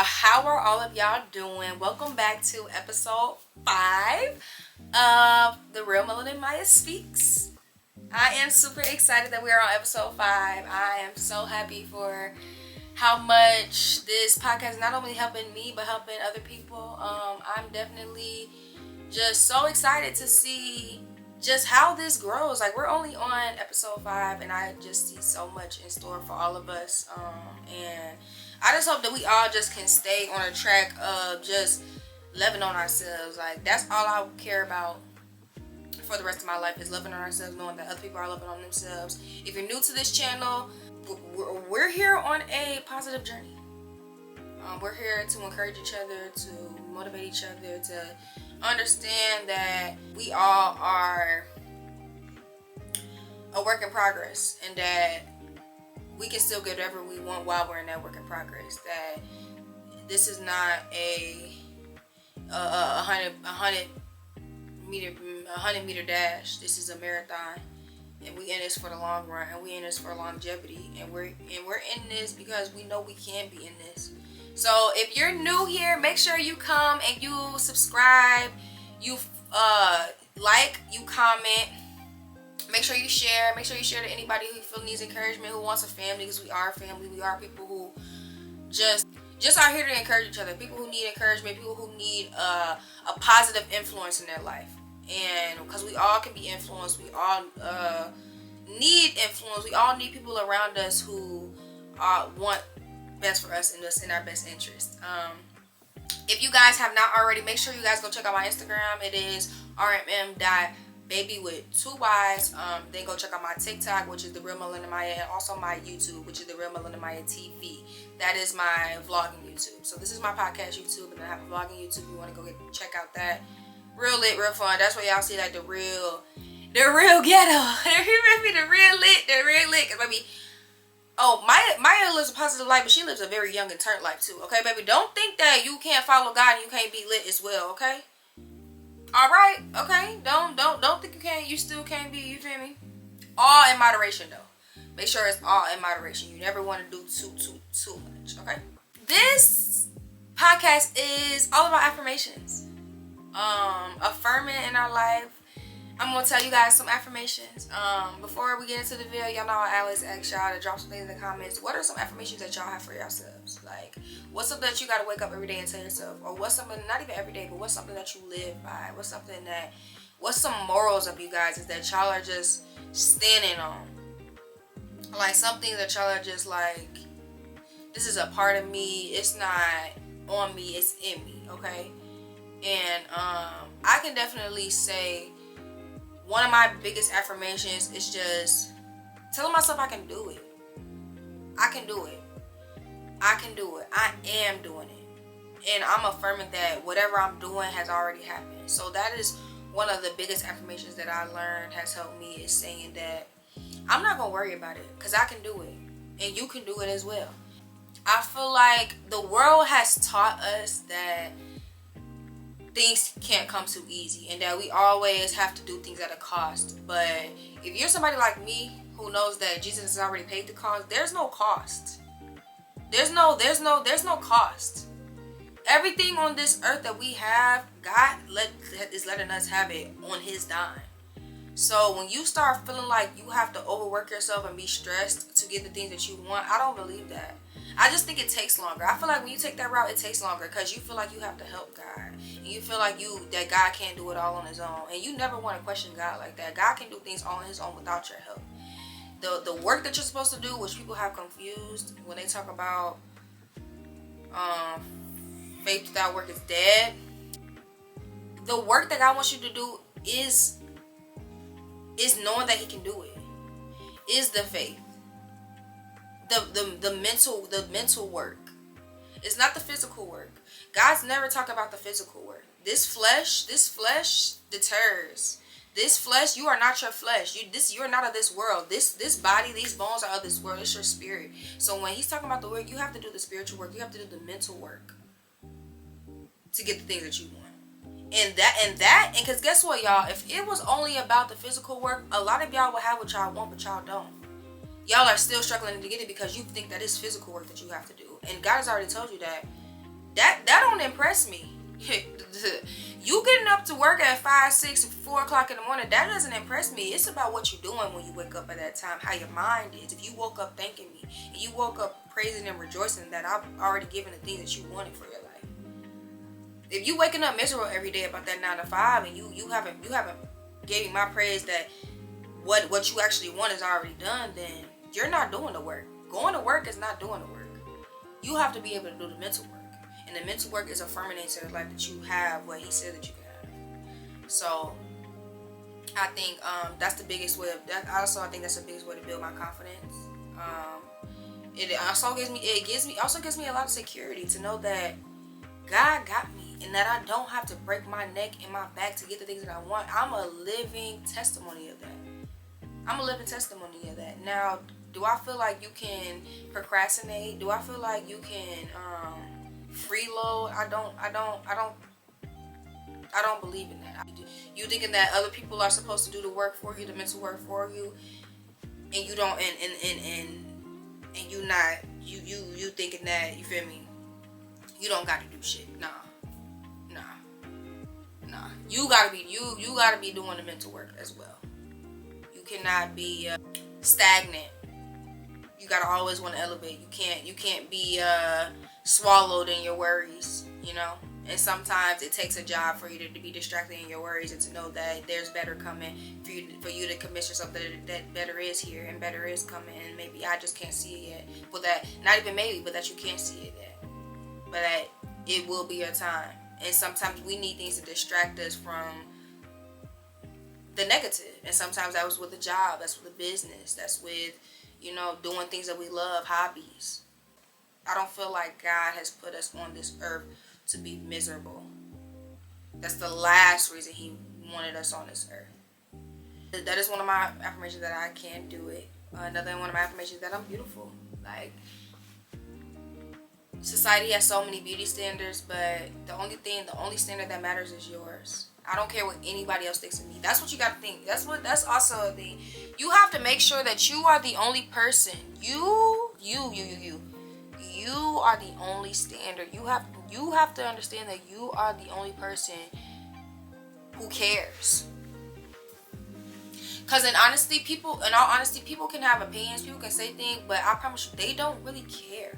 How are all of y'all doing? Welcome back to episode 5 of The Real Melanin Maya Speaks. I am super excited that we are on episode 5. I am so happy for how much this podcast is not only helping me but helping other people. I'm definitely just so excited to see just how this grows. Like, we're only on episode 5 and I just see so much in store for all of us. And I just hope that we all just can stay on a track of just loving on ourselves. Like, that's all I care about for the rest of my life, is loving on ourselves, knowing that other people are loving on themselves. If you're new to this channel, we're here on a positive journey. We're here to encourage each other, to motivate each other, to understand that we all are a work in progress, and that we can still get whatever we want while we're in that work in progress. That this is not a 100 meter dash. This is a marathon, and we in this for the long run, and we in this for longevity, and we're in this because we know we can be in this. So if you're new here, make sure you come and you subscribe, you like, you comment, make sure you share to anybody who feel needs encouragement, who wants a family, because we are a family. We are people who just are here to encourage each other, people who need encouragement, people who need a positive influence in their life. And because we all can be influenced, we all need influence, we all need people around us who want best for us and us in our best interest. If you guys have not already, make sure you guys go check out my Instagram. It is rmm.baby with 2 Y's. Then go check out my TikTok, which is The Real Melanin Maya, and also my YouTube, which is The Real Melanin Maya TV. That is my vlogging YouTube. So this is my podcast YouTube, and I have a vlogging YouTube. You want to go check out that. Real lit, real fun. That's where y'all see like the real ghetto. You remember the real lit. Cause baby, Maya lives a positive life, but she lives a very young and turned life too. Okay, baby, don't think that you can't follow God and you can't be lit as well. Okay. All right. Okay. Don't think you can't. You still can't be. You feel me? All in moderation though. Make sure it's all in moderation. You never want to do too much. Okay. This podcast is all about affirmations. Affirming in our life. I'm gonna tell you guys some affirmations. Before we get into the video, y'all know I always ask y'all to drop some things in the comments. What are some affirmations that y'all have for yourselves? Like, what's something that you gotta wake up every day and tell yourself? Or what's something, not even every day, but what's something that you live by? What's some morals of you guys is that y'all are just standing on? Like, something that y'all are just like, this is a part of me. It's not on me, it's in me, okay? And I can definitely say one of my biggest affirmations is just telling myself I can do it. I can do it. I can do it. I am doing it. And I'm affirming that whatever I'm doing has already happened. So that is one of the biggest affirmations that I learned has helped me, is saying that I'm not going to worry about it because I can do it. And you can do it as well. I feel like the world has taught us that things can't come too easy and that we always have to do things at a cost. But if you're somebody like me who knows that Jesus has already paid the cost, there's no cost. There's no cost. Everything on this earth that we have, God is letting us have it on his dime. So when you start feeling like you have to overwork yourself and be stressed to get the things that you want, I don't believe that. I just think it takes longer. I feel like when you take that route, it takes longer because you feel like you have to help God. And you feel like that God can't do it all on his own. And you never want to question God like that. God can do things all on his own without your help. The work that you're supposed to do, which people have confused when they talk about faith without work is dead. The work that God wants you to do is knowing that he can do it. Is the faith. The mental work. It's not the physical work. God's never talked about the physical work. This flesh deters. This flesh, you are not your flesh. You're not of this world. This body, these bones are of this world. It's your spirit. So when he's talking about the work, you have to do the spiritual work. You have to do the mental work to get the things that you want. And because guess what, y'all? If it was only about the physical work, a lot of y'all will have what y'all want, but y'all don't. Y'all are still struggling to get it because you think that it's physical work that you have to do. And God has already told you that That don't impress me. You getting up to work at 5, 6, 4 o'clock in the morning, that doesn't impress me. It's about what you're doing when you wake up at that time, how your mind is. If you woke up thanking me, and you woke up praising and rejoicing that I've already given the things that you wanted for your life. If you waking up miserable every day about that 9 to 5, and you haven't gave me my praise that what you actually want is already done, then you're not doing the work. Going to work is not doing the work. You have to be able to do the mental work. And the mental work is affirming into the life that you have what he said that you can have. So I think that's the biggest way of that. Also, I think that's the biggest way to build my confidence. It also gives me a lot of security to know that God got me, and that I don't have to break my neck and my back to get the things that I want. I'm a living testimony of that. Now, do I feel like you can procrastinate? Do I feel like you can freeload? I don't believe in that. You thinking that other people are supposed to do the work for you, the mental work for you, and you don't, and you not, you thinking that, you feel me, you don't got to do shit. Nah. You gotta be doing the mental work as well. You cannot be stagnant. You gotta always want to elevate. You can't be swallowed in your worries, you know. And sometimes it takes a job for you to be distracted in your worries and to know that there's better coming for you to convince yourself that better is here and better is coming, and maybe I just can't see it yet. But that, not even maybe, but that you can't see it yet. But that it will be your time. And sometimes we need things to distract us from the negative. And sometimes that was with a job, that's with a business, that's with, you know, doing things that we love, hobbies. I don't feel like God has put us on this earth to be miserable. That's the last reason he wanted us on this earth. That is one of my affirmations, that I can do it. Another one of my affirmations, that I'm beautiful. Like, society has so many beauty standards, but the only standard that matters is yours. I don't care what anybody else thinks of me. That's what you gotta think. That's also a thing. You have to make sure that you are the only person. You are the only standard. You have to understand that you are the only person who cares. Because in all honesty, people can have opinions, people can say things, but I promise you, they don't really care.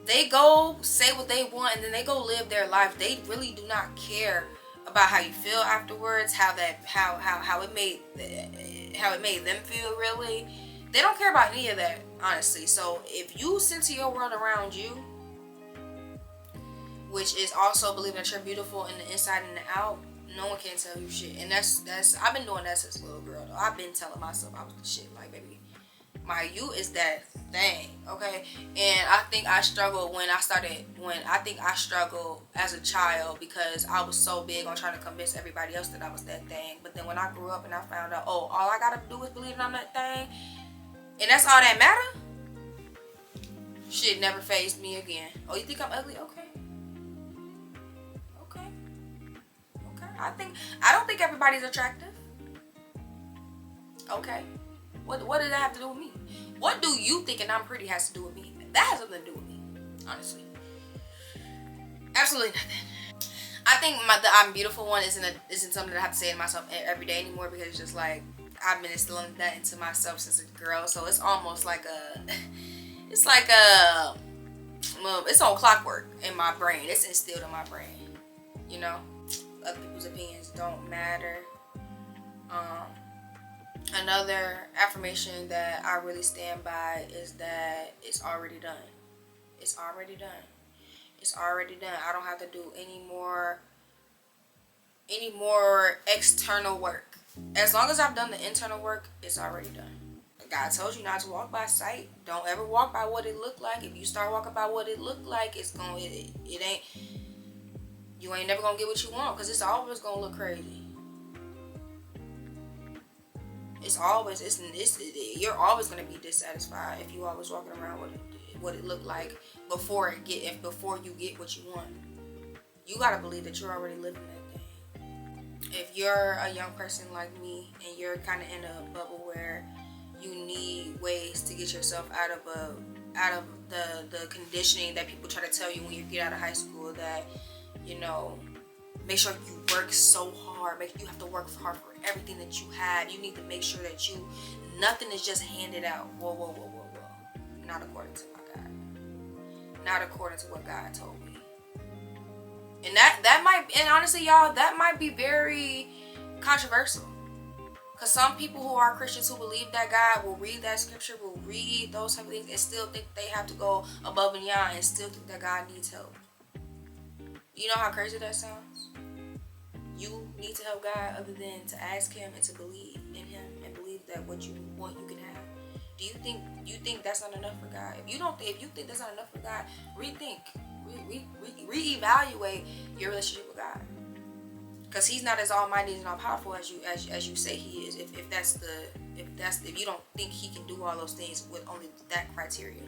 They go say what they want, and then they go live their life. They really do not care about how you feel afterwards, how it made them feel, really. They don't care about any of that, honestly. So if you center your world around you, which is also believing that you're beautiful in the inside and the out, no one can tell you shit. And that's I've been doing that since a little girl, though. I've been telling myself I was the shit. Like, baby, my you is that thing, okay? And I think I struggled as a child, because I was so big on trying to convince everybody else that I was that thing. But then when I grew up and I found out, oh, all I gotta do is believe that I'm that thing, and that's all that matter, shit never fazed me again. Oh, you think I'm ugly? Okay. I don't think everybody's attractive. Okay. What does that have to do with me? What do you think and I'm pretty has to do with me? That has something to do with me, honestly. Absolutely nothing. I think the I'm beautiful one isn't something that I have to say to myself every day anymore, because it's just like I've been instilling that into myself since a girl. So it's almost like it's on clockwork in my brain. It's instilled in my brain, you know. Other people's opinions don't matter. Another affirmation that I really stand by is that it's already done. It's already done. It's already done. I don't have to do any more external work. As long as I've done the internal work, it's already done. God told you not to walk by sight. Don't ever walk by what it looked like. If you start walking by what it looked like, you ain't never gonna get what you want, because it's always gonna look crazy. You're always gonna be dissatisfied if you always walking around with what it looked like before you get what you want. You gotta believe that you're already living that thing. If you're a young person like me and you're kind of in a bubble where you need ways to get yourself out of the conditioning that people try to tell you when you get out of high school, that, you know, make sure you work so hard. You have to work hard for everything that you have. You need to make sure that nothing is just handed out. Whoa. Not according to my God. Not according to what God told me. And that might, and honestly, y'all, that might be very controversial. Because some people who are Christians, who believe that God will read that scripture, will read those type of things, and still think they have to go above and beyond, and still think that God needs help. You know how crazy that sounds? You need to help God other than to ask Him and to believe in Him and believe that what you want you can have. Do you think that's not enough for God? If you think that's not enough for God, rethink, reevaluate your relationship with God. Because He's not as almighty and all powerful as you say He is. If you don't think He can do all those things with only that criteria.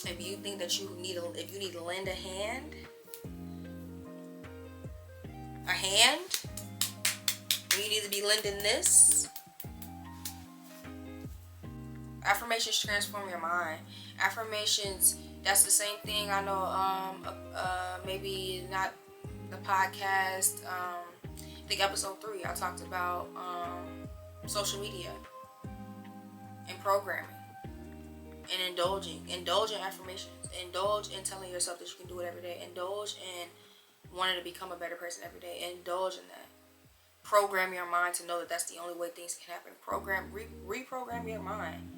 If you think that you need to lend a hand, you need to be lending this. Affirmations transform your mind. Affirmations, that's the same thing. I know, maybe not the podcast. I think episode 3, I talked about social media and programming and indulging affirmations. Indulge in telling yourself that you can do it every day. Indulge in wanting to become a better person every day. Indulge in that. Program your mind to know that that's the only way things can happen. Reprogram your mind.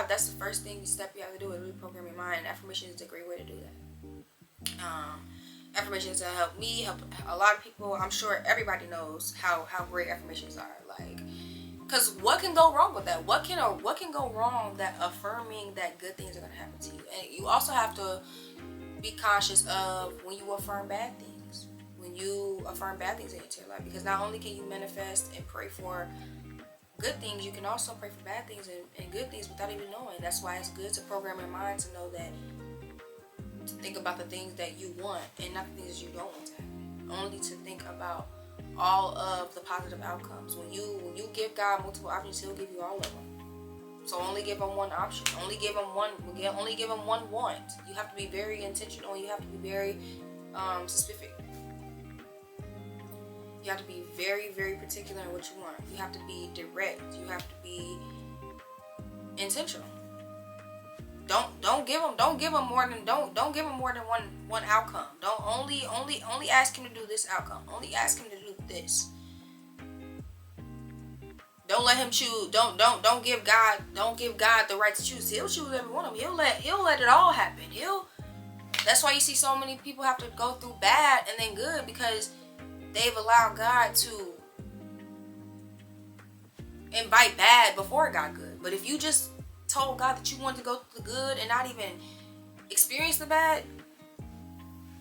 That's the first step you have to do, is reprogram your mind. And affirmations is a great way to do that. Affirmations have helped me, help a lot of people. I'm sure everybody knows how great affirmations are. Like, because what can go wrong with that? What can go wrong that affirming that good things are going to happen to you? And you also have to be conscious of when you affirm bad things. When you affirm bad things into your life. Because not only can you manifest and pray for good things, you can also pray for bad things and good things without even knowing. That's why it's good to program your mind to know that, to think about the things that you want and not the things that you don't want to happen. Only to think about all of the positive outcomes. When you give God multiple options, He'll give you all of them. So only give Him one option. Only give Him one want. You have to be very intentional. You have to be very specific. You have to be very, very particular in what you want. You have to be direct. You have to be intentional. Don't give them more than one outcome. Don't only ask Him to do this outcome. Only ask Him to do this. Don't let Him choose. Don't give God the right to choose. He'll choose every one of them. He'll let it all happen. That's why you see so many people have to go through bad and then good, because they've allowed God to invite bad before it got good. But if you just told God that you wanted to go through the good and not even experience the bad,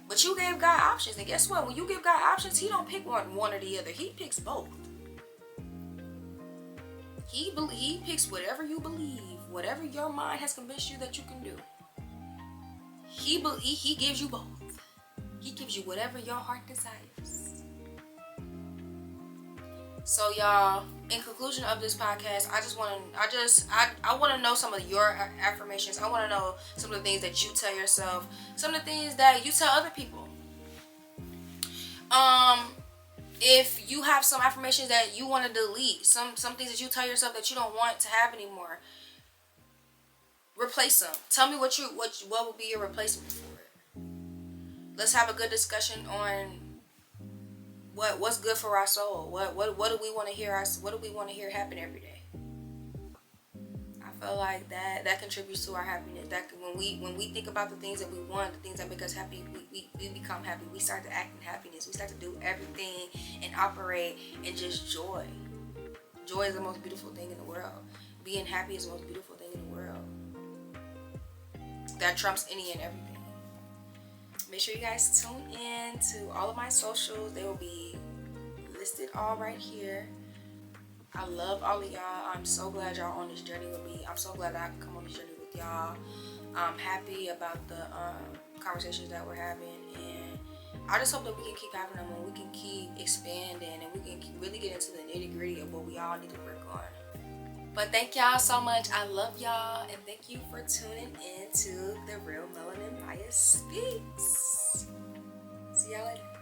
but you gave God options, and guess what? When you give God options, He don't pick one or the other. He picks both. He picks whatever you believe, whatever your mind has convinced you that you can do. He gives you both. He gives you whatever your heart desires. So y'all, in conclusion of this podcast, I want to know some of your affirmations. I want to know some of the things that you tell yourself, some of the things that you tell other people. If you have some affirmations that you want to delete, some things that you tell yourself that you don't want to have anymore, replace them. Tell me what would be your replacement for it. Let's have a good discussion on what's good for our soul. What do we want to hear? What do we want to hear happen every day? I feel like that contributes to our happiness. That when we think about the things that we want, the things that make us happy, we become happy. We start to act in happiness. We start to do everything and operate in just joy. Joy is the most beautiful thing in the world. Being happy is the most beautiful thing in the world. That trumps any and everything. Make sure you guys tune in to all of my socials. They will be listed all right here. I love all of y'all. I'm so glad y'all on this journey with me. I'm so glad I can come on this journey with y'all. I'm happy about the conversations that we're having, and I just hope that we can keep having them, and we can keep expanding, and we can really get into the nitty-gritty of what we all need to work on. But thank y'all so much. I love y'all, and thank you for tuning in to the Real Melanin Maya Speaks. See y'all later.